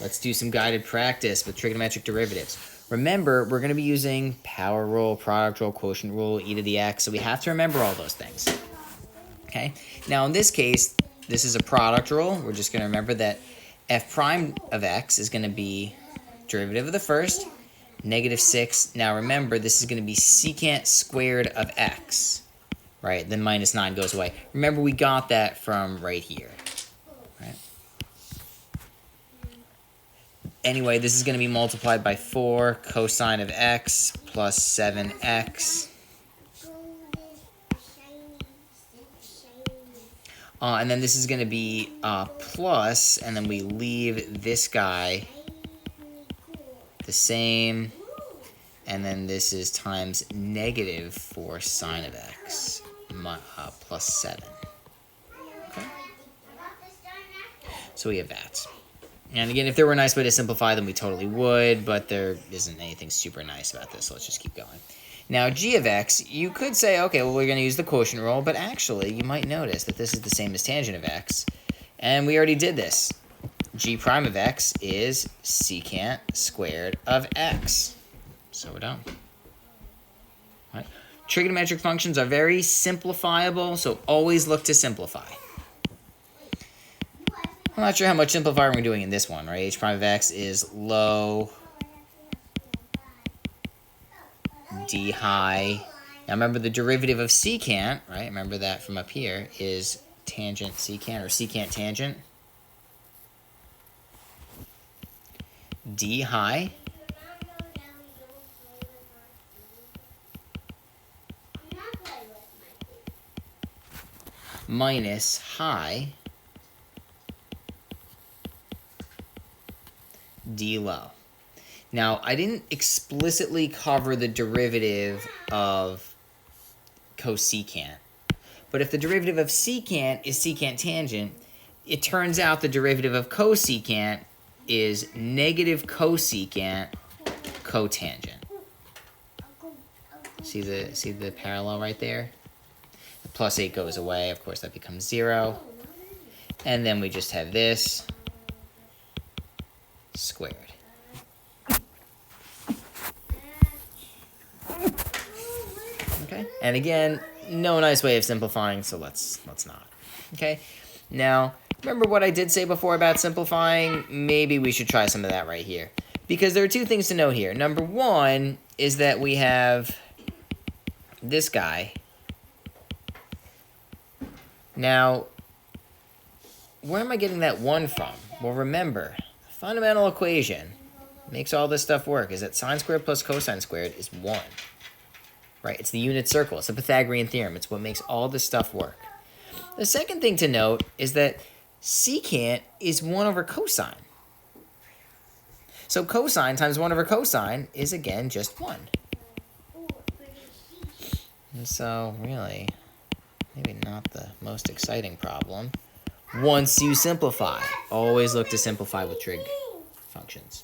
Let's do some guided practice with trigonometric derivatives. Remember, we're going to be using power rule, product rule, quotient rule, e to the x, so we have to remember all those things. Okay? Now, in this case, this is a product rule. We're just going to remember that f prime of x is going to be derivative of the first, -6. Now, remember, this is going to be secant squared of x, right? Then minus 9 goes away. Remember, we got that from right here, right? Anyway, this is going to be multiplied by 4 cosine of x plus 7x. And then this is going to be plus, and then we leave this guy the same. And then this is times -4 sine of x plus 7. Okay? So we have that. And again, if there were a nice way to simplify them, we totally would, but there isn't anything super nice about this, so let's just keep going. Now, g of x, you could say, okay, well, we're going to use the quotient rule, but actually, you might notice that this is the same as tangent of x, and we already did this. G prime of x is secant squared of x. So we're done. Right. Trigonometric functions are very simplifiable, so always look to simplify. I'm not sure how much simplifying we're doing in this one, right? H prime of x is low d high. Now remember the derivative of secant, right? Remember that from up here is tangent secant or secant tangent. D high minus high d low. Now, I didn't explicitly cover the derivative of cosecant, but if the derivative of secant is secant tangent, it turns out the derivative of cosecant is negative cosecant cotangent. See the parallel right there? The plus 8 goes away. Of course, that becomes 0. And then we just have this squared. Okay, and again, no nice way of simplifying, so let's not. Okay, now remember what I did say before about simplifying? Maybe we should try some of that right here, because there are two things to note here. Number one is that we have this guy. Now, where am I getting that 1 from? Well, remember, the fundamental equation makes all this stuff work is that sine squared plus cosine squared is 1. Right? It's the unit circle. It's the Pythagorean theorem. It's what makes all this stuff work. The second thing to note is that secant is 1 over cosine. So cosine times 1 over cosine is, again, just 1. And so, really, maybe not the most exciting problem. Once you simplify, always look to simplify with trig functions.